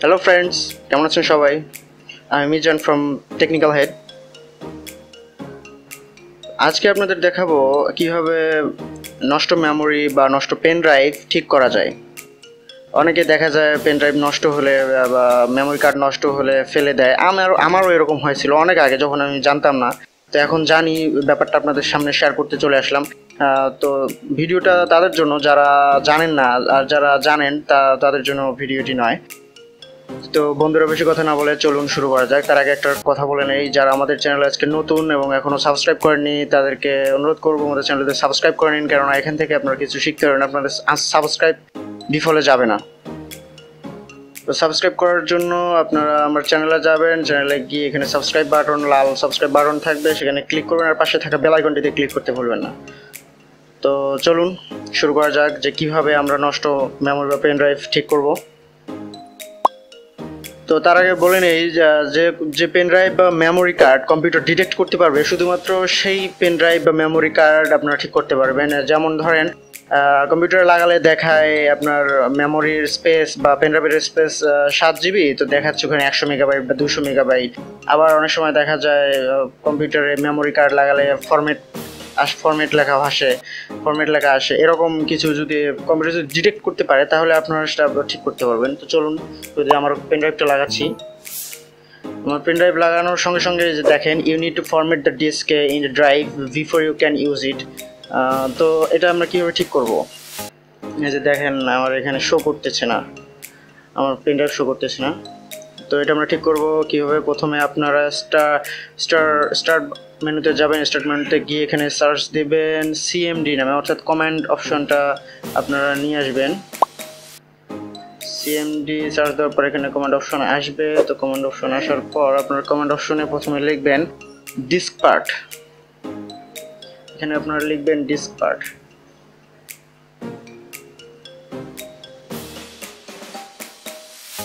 Hello friends, কেমন আছেন সবাই? আমি মিজান ফ্রম টেকনিক্যাল হেড। আজকে আপনাদের দেখাবো কিভাবে নষ্ট মেমোরি বা নষ্ট পেন ড্রাইভ ঠিক করা যায়। অনেকে দেখা যায় পেন ড্রাইভ নষ্ট হলে বা মেমোরি কার্ড নষ্ট হলে ফেলে দেয়। আমারও এরকম হয়েছিল অনেক আগে, যখন আমি জানতাম না। তো এখন জানি, ব্যাপারটা আপনাদের সামনে শেয়ার করতে চলে আসলাম। তো ভিডিওটা তাদের জন্য যারা জানেন না, আর যারা জানেন তাদের জন্য ভিডিওটি নয়। তো বন্ধুরা, বেশি কথা না বলে চলুন শুরু করা যাক। তার আগে একটা কথা বলে নেই, যারা আমাদের চ্যানেলে আজকে নতুন এবং এখনো সাবস্ক্রাইব করেননি তাদেরকে অনুরোধ করবো আমাদের চ্যানেলটি সাবস্ক্রাইব করে নিন, কেননা এখান থেকে আপনারা কিছু শিখতে পারেন। আপনাদের সাবস্ক্রাইব বিফলে যাবে না। তো সাবস্ক্রাইব করার জন্য আপনারা আমার চ্যানেলে যাবেন, চ্যানেলে গিয়ে এখানে সাবস্ক্রাইব বাটন, লাল সাবস্ক্রাইব বাটন থাকবে, সেখানে ক্লিক করবেন আর পাশে থাকা বেল আইকনটিতে ক্লিক করতে ভুলবেন না। তো চলুন শুরু করা যাক যে কিভাবে আমরা নষ্ট মেমোরি বা পেন ড্রাইভ ঠিক করব। তো তার আগে বলে নেই যে পেন ড্রাইভ বা মেমোরি কার্ড কম্পিউটার ডিটেক্ট করতে পারবে, শুধুমাত্র সেই পেন ড্রাইভ বা মেমোরি কার্ড আপনারা ঠিক করতে পারবেন। যেমন ধরেন, কম্পিউটারে লাগালে দেখায় আপনার মেমোরির স্পেস বা পেন ড্রাইভের স্পেস 7 GB, তো দেখাচ্ছে ওখানে 100 MB বা 200 MB। আবার অনেক সময় দেখা যায় কম্পিউটারে মেমোরি কার্ড লাগালে ফরম্যাট লেখা আসে। এরকম কিছু যদি কম্পিউটার যদি ডিটেক্ট করতে পারে তাহলে আপনারা সেটা ঠিক করতে পারবেন। তো চলুন, যদি আমার পেন ড্রাইভটা লাগাচ্ছি, আমার পেন ড্রাইভ লাগানোর সঙ্গে সঙ্গে যে দেখেন, you need to format the disk in the drive before you can use it. তো এটা আমরা কীভাবে ঠিক করব? এই যে দেখেন, আমার এখানে শো করতেছে না, আমার পেন ড্রাইভ শো করতেছে না। তো এটা আমরা ঠিক করব কীভাবে? প্রথমে আপনারা স্টার্ট মেনুতে যাবেন, স্টার্ট মেনুতে গিয়ে এখানে সার্চ দেবেন সিএমডি নামে, অর্থাৎ কমান্ড অপশনটা আপনারা নিয়ে আসবেন। সিএমডি সার্চ দেওয়ার পর এখানে কমান্ড অপশন আসবে। তো কমান্ড অপশন আসার পর আপনারা কমান্ড অপশনে প্রথমে লিখবেন ডিস্ক পার্ট। এখানে আপনারা লিখবেন ডিস্ক পার্ট।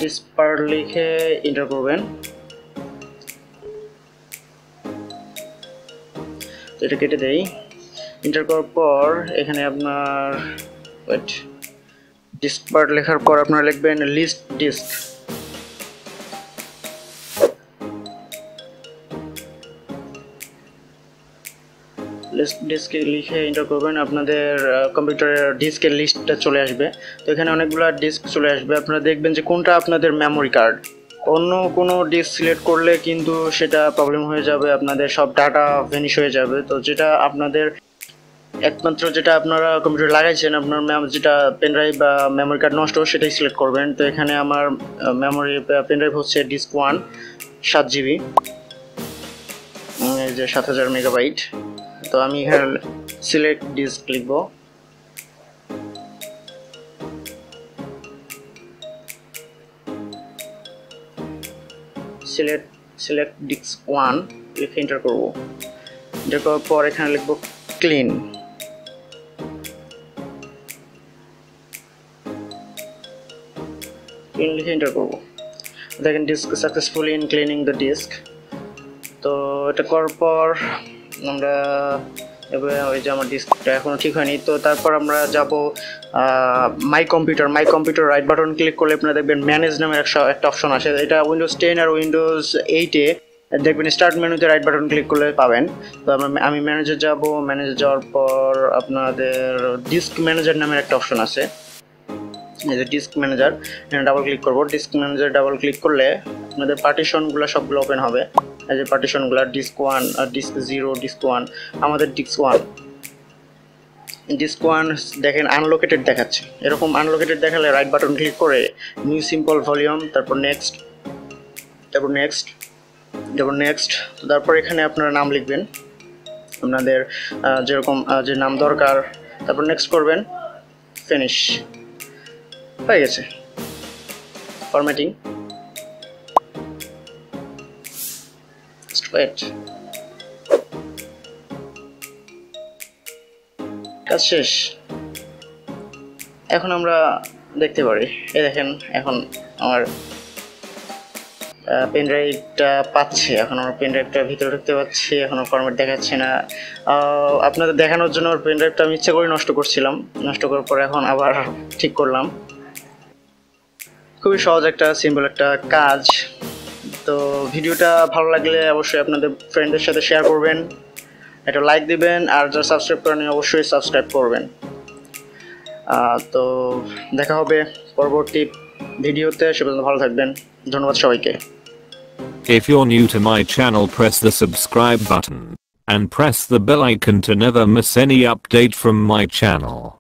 ডিস্ক পার্ট লিখে এন্টার করবেন। তো এটা কেটে দেই। এন্টার করার পর এখানে আপনার ডিস্ক পার্ট লেখার পর আপনারা লিখবেন লিস্ট ডিস্ক। লিস্ট ডিস্ক লিখে এন্টার করবেন, আপনাদের কম্পিউটারের ডিস্কের লিস্টটা চলে আসবে। তো এখানে অনেকগুলো ডিস্ক চলে আসবে, আপনারা দেখবেন যে কোনটা আপনাদের মেমোরি কার্ড। অন্য কোনো ডিস্ক সিলেক্ট করলে কিন্তু সেটা প্রবলেম হয়ে যাবে, আপনাদের সব ডাটা ভ্যানিশ হয়ে যাবে। তো যেটা আপনাদের একমাত্র যেটা আপনারা কম্পিউটার লাগাইছেন, আপনার যেটা পেন ড্রাইভ বা মেমোরি কার্ড নষ্ট সেটাই সিলেক্ট করবেন। তো এখানে আমার মেমোরি পেন ড্রাইভ হচ্ছে ডিস্ক 1, 7 GB, এই যে 7000 MB। তো আমি এখানে সিলেক্ট ডিস্ক লিখব। সিলেক্ট ডিস্ক 1 লিখে এন্টার করব। এন্টার করার পর এখানে লিখব ক্লিন। লিখে এন্টার করব। দেখেন disk successfully in cleaning the disk. তো এটা করার পর আমরা এবার ওই যে আমার ডিস্কটা এখনও ঠিক হয়নি, তো তারপর আমরা যাব my computer right button click করলে আপনারা দেখবেন ম্যানেজ নামের একটা অপশন আসে। এটা উইন্ডোজ 10 আর উইন্ডোজ 8-এ দেখবেন স্টার্ট মেনুতে রাইট বাটন ক্লিক করলে পাবেন। তো আমি ম্যানেজে যাব। ম্যানেজে যাওয়ার পর আপনাদের ডিস্ক ম্যানেজার নামের একটা অপশন আছে, এই যে ডিস্ক ম্যানেজার, এখানে ডাবল ক্লিক করব। ডিস্ক ম্যানেজার ডাবল ক্লিক করলে আপনাদের পার্টিশনগুলো সবগুলো ওপেন হবে। এই যে পার্টিশনগুলো ডিস্ক 1 আর ডিস্ক 0, ডিস্ক 1, আমাদের ডিস্ক 1 দেখেন আনলোকেটেড দেখাচ্ছে। এরকম আনলোকেটেড দেখালে রাইট বাটন ক্লিক করে নিউ সিম্পল ভলিউম, তারপর নেক্সট, তারপর এখানে আপনারা নাম লিখবেন আপনাদের যেরকম যে নাম দরকার, তারপর নেক্সট করবেন, ফিনিশ হয়ে গেছে। ফরম্যাটিং, কাজ শেষ। এখন আমরা দেখতে পারি, এই দেখেন এখন আমার পেন ড্রাইভটা পাচ্ছে। এখন আমার পেন ড্রাইভটা ভিতরে ঢুকতে পাচ্ছি, এখনও ফরম্যাট দেখাচ্ছে না। আপনাদের দেখানোর জন্য পেন ড্রাইভটা আমি ইচ্ছা করে নষ্ট করছিলাম, নষ্ট করার পরে এখন আবার ঠিক করলাম। খুবই সহজ একটা সিম্পল একটা কাজ। তো ভিডিওটা ভালো লাগলে অবশ্যই আপনাদের ফ্রেন্ডদের সাথে শেয়ার করবেন, একটা লাইক দিবেন, আর যারা সাবস্ক্রাইব করেন অবশ্যই সাবস্ক্রাইব করবেন। তো দেখা হবে পরবর্তী ভিডিওতে, সে পর্যন্ত ভালো থাকবেন। ধন্যবাদ সবাইকে। If you're new to my channel, press the subscribe button and press the bell icon to never miss any update from my channel.